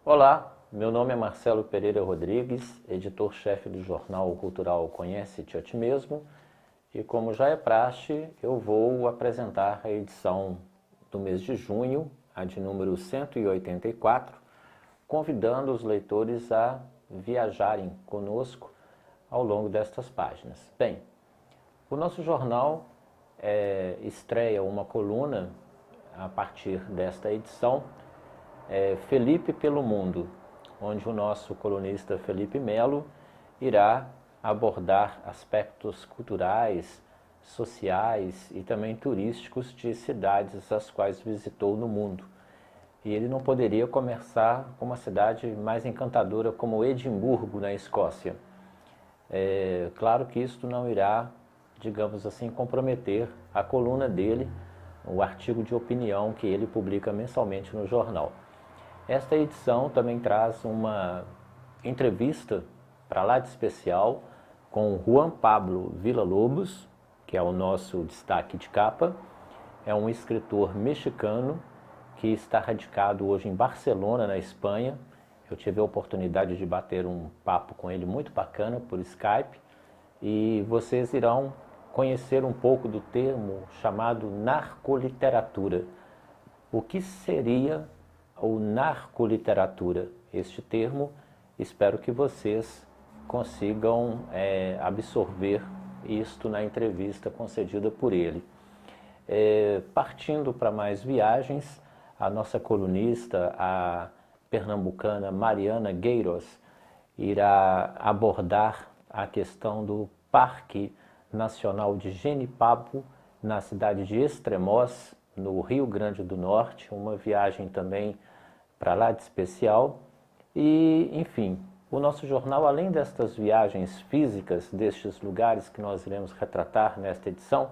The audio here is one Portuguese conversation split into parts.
Olá, meu nome é Marcelo Pereira Rodrigues, editor-chefe do jornal cultural Conhece-te a Ti Mesmo, e como já é praxe, eu vou apresentar a edição do mês de junho, a de número 184, convidando os leitores a viajarem conosco ao longo destas páginas. Bem, o nosso jornal estreia uma coluna a partir desta edição, Felipe pelo Mundo, onde o nosso colunista Felipe Melo irá abordar aspectos culturais, sociais e também turísticos de cidades as quais visitou no mundo. E ele não poderia começar com uma cidade mais encantadora como Edimburgo, na Escócia. Claro que isto não irá, digamos assim, comprometer a coluna dele, o artigo de opinião que ele publica mensalmente no jornal. Esta edição também traz uma entrevista para lá de especial com Juan Pablo Villa-Lobos, que é o nosso destaque de capa. É um escritor mexicano que está radicado hoje em Barcelona, na Espanha. Eu tive a oportunidade de bater um papo com ele muito bacana por Skype, e vocês irão conhecer um pouco do termo chamado narcoliteratura. O que seria ou narcoliteratura? Este termo, espero que vocês consigam absorver isto na entrevista concedida por ele. Partindo para mais viagens, a nossa colunista, a pernambucana Mariana Gueiros, irá abordar a questão do Parque Nacional de Genipapo, na cidade de Extremoz, no Rio Grande do Norte, uma viagem também para lá de especial. E, enfim, o nosso jornal, além destas viagens físicas destes lugares que nós iremos retratar nesta edição,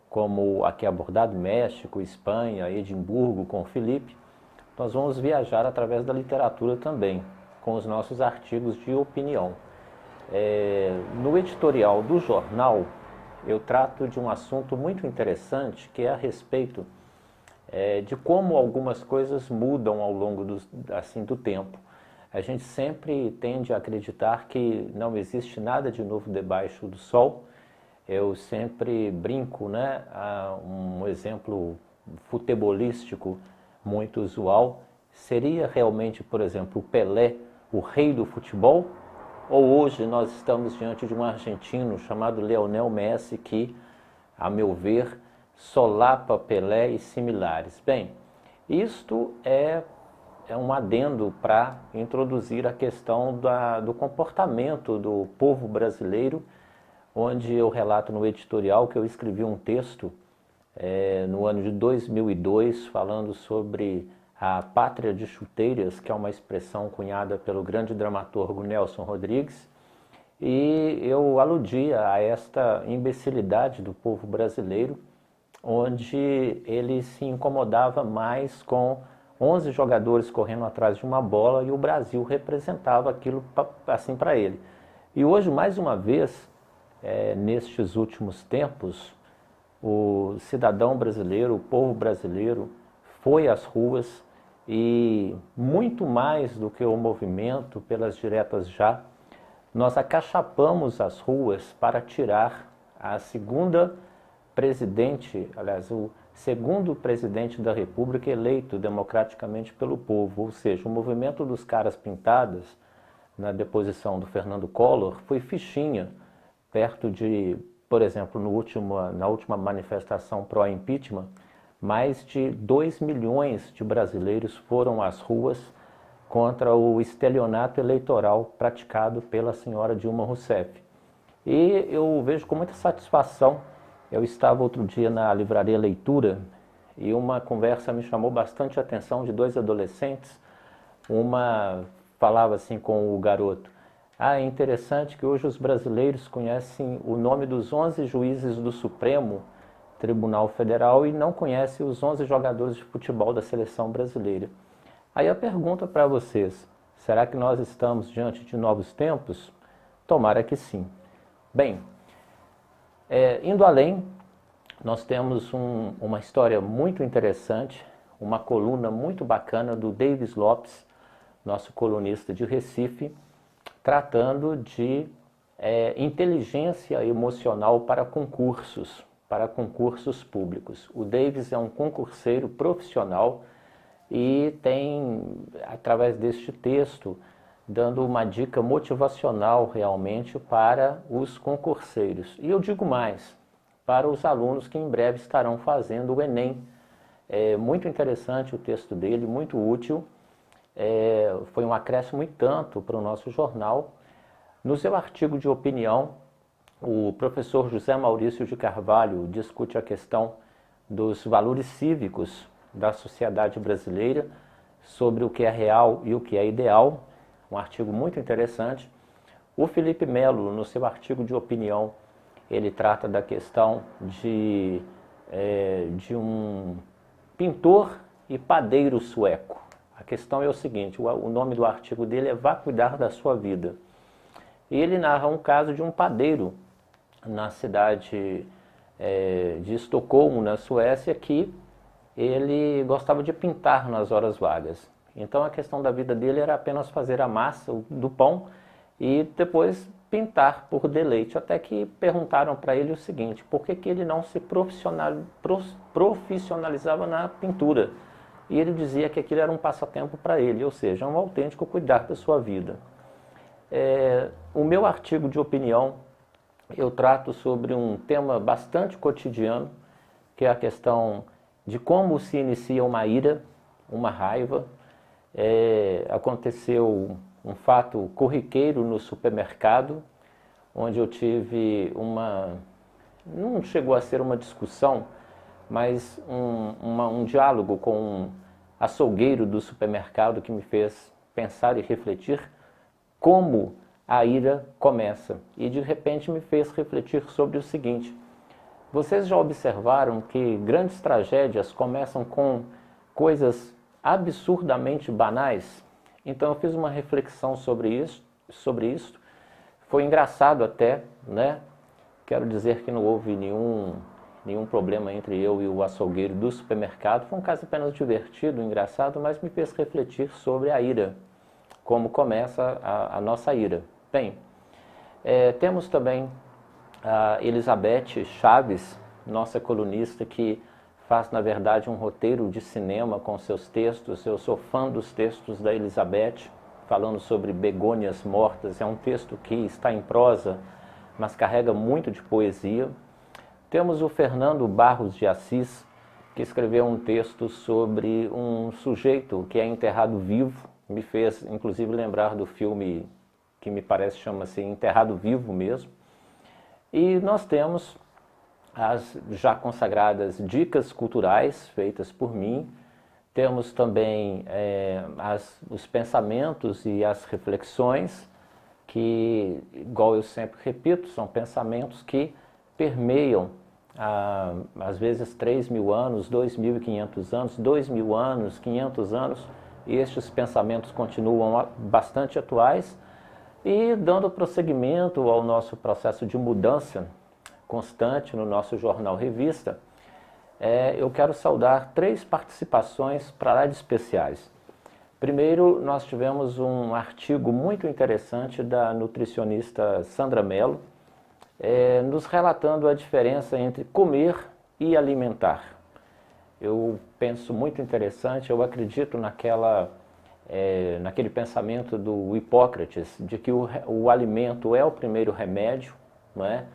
como aqui abordado, México, Espanha, Edimburgo, com o Felipe, nós vamos viajar através da literatura também, com os nossos artigos de opinião. No editorial do jornal, eu trato de um assunto muito interessante, que é a respeito de como algumas coisas mudam ao longo do tempo. A gente sempre tende a acreditar que não existe nada de novo debaixo do sol. Eu sempre brinco, né? Um exemplo futebolístico muito usual seria realmente, por exemplo, o Pelé, o rei do futebol? Ou hoje nós estamos diante de um argentino chamado Lionel Messi que, a meu ver, solapa Pelé e similares? Bem, isto é um adendo para introduzir a questão do comportamento do povo brasileiro, onde eu relato no editorial que eu escrevi um texto no ano de 2002 falando sobre a pátria de chuteiras, que é uma expressão cunhada pelo grande dramaturgo Nelson Rodrigues, e eu aludia a esta imbecilidade do povo brasileiro, onde ele se incomodava mais com 11 jogadores correndo atrás de uma bola e o Brasil representava aquilo assim para ele. E hoje, mais uma vez, nestes últimos tempos, o cidadão brasileiro, o povo brasileiro foi às ruas e, muito mais do que o movimento pelas diretas já, nós acachapamos as ruas para tirar a segunda presidente, aliás, o segundo presidente da República eleito democraticamente pelo povo. Ou seja, o movimento dos caras pintadas na deposição do Fernando Collor foi fichinha perto de, por exemplo, na última manifestação pró-impeachment, mais de 2 milhões de brasileiros foram às ruas contra o estelionato eleitoral praticado pela senhora Dilma Rousseff. E eu vejo com muita satisfação. Eu estava outro dia na livraria Leitura e uma conversa me chamou bastante a atenção de dois adolescentes. Uma falava assim com o garoto: é interessante que hoje os brasileiros conhecem o nome dos 11 juízes do Supremo Tribunal Federal e não conhecem os 11 jogadores de futebol da seleção brasileira. Aí a pergunta para vocês: será que nós estamos diante de novos tempos? Tomara que sim. Bem, indo além, nós temos uma história muito interessante, uma coluna muito bacana do Davis Lopes, nosso colunista de Recife, tratando de inteligência emocional para concursos públicos. O Davis é um concurseiro profissional e tem, através deste texto, dando uma dica motivacional realmente para os concurseiros. E eu digo mais, para os alunos que em breve estarão fazendo o Enem. É muito interessante o texto dele, muito útil. Foi um acréscimo e tanto para o nosso jornal. No seu artigo de opinião, o professor José Maurício de Carvalho discute a questão dos valores cívicos da sociedade brasileira, sobre o que é real e o que é ideal, um artigo muito interessante. O Felipe Melo, no seu artigo de opinião, ele trata da questão de um pintor e padeiro sueco. A questão é o seguinte, o nome do artigo dele é Vá Cuidar da Sua Vida. E ele narra um caso de um padeiro na cidade de Estocolmo, na Suécia, que ele gostava de pintar nas horas vagas. Então a questão da vida dele era apenas fazer a massa do pão e depois pintar por deleite. Até que perguntaram para ele o seguinte, por que ele não se profissionalizava na pintura? E ele dizia que aquilo era um passatempo para ele, ou seja, um autêntico cuidar da sua vida. O meu artigo de opinião, eu trato sobre um tema bastante cotidiano, que é a questão de como se inicia uma ira, uma raiva. Aconteceu um fato corriqueiro no supermercado, onde eu tive não chegou a ser uma discussão, mas um diálogo com um açougueiro do supermercado que me fez pensar e refletir como a ira começa. E de repente me fez refletir sobre o seguinte: vocês já observaram que grandes tragédias começam com coisas absurdamente banais? Então eu fiz uma reflexão sobre isso. Foi engraçado até, né? Quero dizer que não houve nenhum problema entre eu e o açougueiro do supermercado. Foi um caso apenas divertido, engraçado, mas me fez refletir sobre a ira, como começa a nossa ira. Bem, temos também a Elizabeth Chaves, nossa colunista, que faz, na verdade, um roteiro de cinema com seus textos. Eu sou fã dos textos da Elizabeth, falando sobre begônias mortas. É um texto que está em prosa, mas carrega muito de poesia. Temos o Fernando Barros de Assis, que escreveu um texto sobre um sujeito que é enterrado vivo. Me fez, inclusive, lembrar do filme que me parece chama-se Enterrado Vivo mesmo. E nós temos as já consagradas dicas culturais feitas por mim. Temos também os pensamentos e as reflexões, que, igual eu sempre repito, são pensamentos que permeiam às vezes 3.000 anos, 2.500 anos, 2.000 anos, 500 anos, e estes pensamentos continuam bastante atuais. E dando prosseguimento ao nosso processo de mudança constante no nosso jornal Revista, eu quero saudar 3 participações para lá de especiais. Primeiro, nós tivemos um artigo muito interessante da nutricionista Sandra Mello, nos relatando a diferença entre comer e alimentar. Eu penso muito interessante, eu acredito naquele pensamento do Hipócrates, de que o alimento é o primeiro remédio, não é?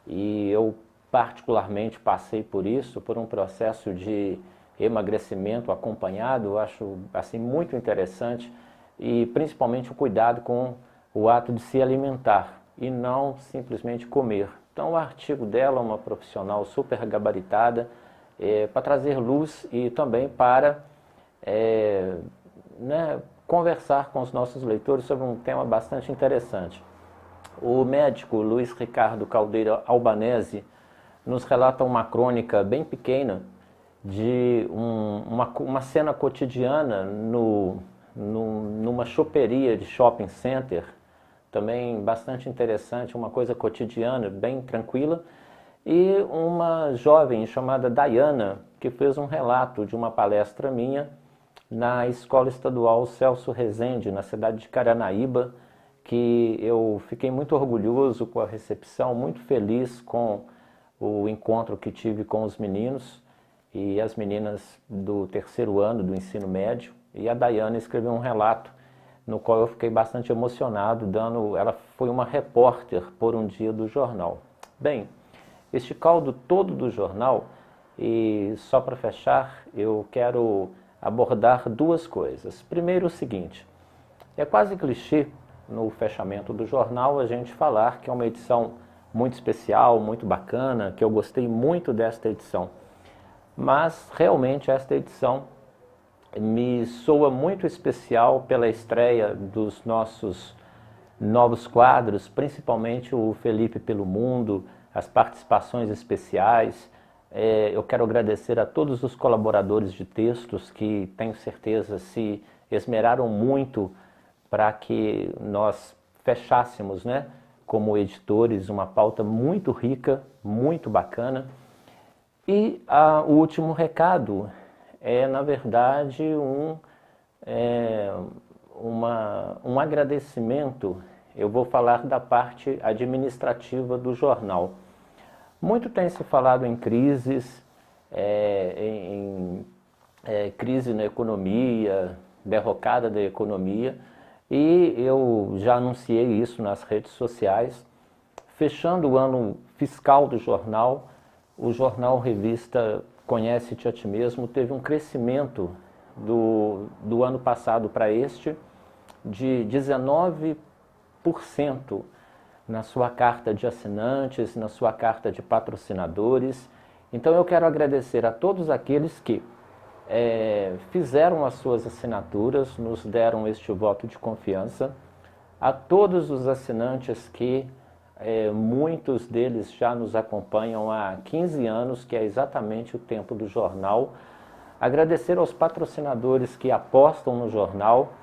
E eu particularmente passei por isso, por um processo de emagrecimento acompanhado. Eu acho assim muito interessante, e principalmente o cuidado com o ato de se alimentar e não simplesmente comer. Então o artigo dela, uma profissional super gabaritada, para trazer luz e também para conversar com os nossos leitores sobre um tema bastante interessante. O médico Luiz Ricardo Caldeira Albanese nos relata uma crônica bem pequena de uma cena cotidiana numa choperia de shopping center, também bastante interessante, uma coisa cotidiana, bem tranquila, e uma jovem chamada Diana, que fez um relato de uma palestra minha na Escola Estadual Celso Rezende, na cidade de Caranaíba, que eu fiquei muito orgulhoso com a recepção, muito feliz com o encontro que tive com os meninos e as meninas do terceiro ano do ensino médio. E a Daiane escreveu um relato no qual eu fiquei bastante emocionado, ela foi uma repórter por um dia do jornal. Bem, este caldo todo do jornal, e só para fechar, eu quero abordar duas coisas. Primeiro, o seguinte: é quase clichê no fechamento do jornal a gente falar que é uma edição muito especial, muito bacana, que eu gostei muito desta edição. Mas realmente esta edição me soa muito especial pela estreia dos nossos novos quadros, principalmente o Felipe pelo Mundo, as participações especiais. Eu quero agradecer a todos os colaboradores de textos que, tenho certeza, se esmeraram muito para que nós fechássemos, né, como editores, uma pauta muito rica, muito bacana. E o último recado é, na verdade, um agradecimento. Eu vou falar da parte administrativa do jornal. Muito tem se falado em crises, crise na economia, derrocada da economia, e eu já anunciei isso nas redes sociais. Fechando o ano fiscal do jornal, o jornal Revista Conhece-te a Ti Mesmo teve um crescimento do ano passado para este de 19% na sua carta de assinantes, na sua carta de patrocinadores. Então eu quero agradecer a todos aqueles que fizeram as suas assinaturas, nos deram este voto de confiança, a todos os assinantes que muitos deles já nos acompanham há 15 anos, que é exatamente o tempo do jornal. Agradecer aos patrocinadores que apostam no jornal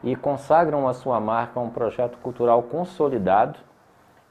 e consagram a sua marca a um projeto cultural consolidado.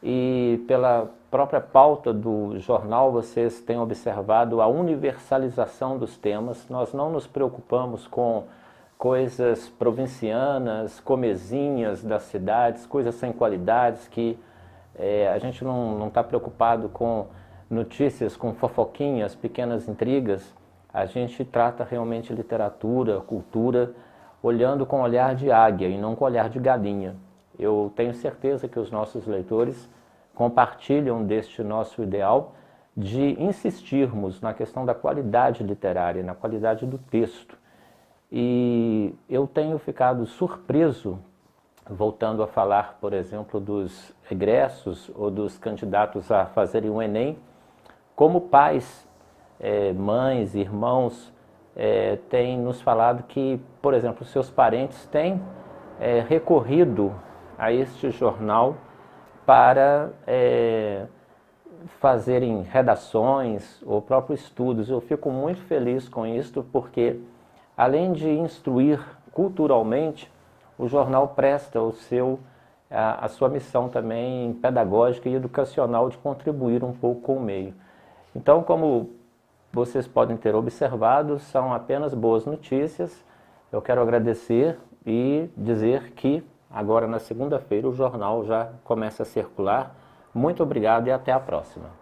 E pela própria pauta do jornal, vocês têm observado a universalização dos temas. Nós não nos preocupamos com coisas provincianas, comezinhas das cidades, coisas sem qualidades, que a gente não está preocupado com notícias, com fofoquinhas, pequenas intrigas. A gente trata realmente literatura, cultura, olhando com olhar de águia e não com olhar de galinha. Eu tenho certeza que os nossos leitores compartilham deste nosso ideal de insistirmos na questão da qualidade literária, na qualidade do texto. E eu tenho ficado surpreso, voltando a falar, por exemplo, dos egressos ou dos candidatos a fazerem o Enem, como pais, mães, irmãos, têm nos falado que, por exemplo, seus parentes têm recorrido a este jornal para fazerem redações ou próprios estudos. Eu fico muito feliz com isto, porque além de instruir culturalmente, o jornal presta a sua missão também pedagógica e educacional de contribuir um pouco com o meio. Então, como vocês podem ter observado, são apenas boas notícias. Eu quero agradecer e dizer que agora na segunda-feira o jornal já começa a circular. Muito obrigado e até a próxima.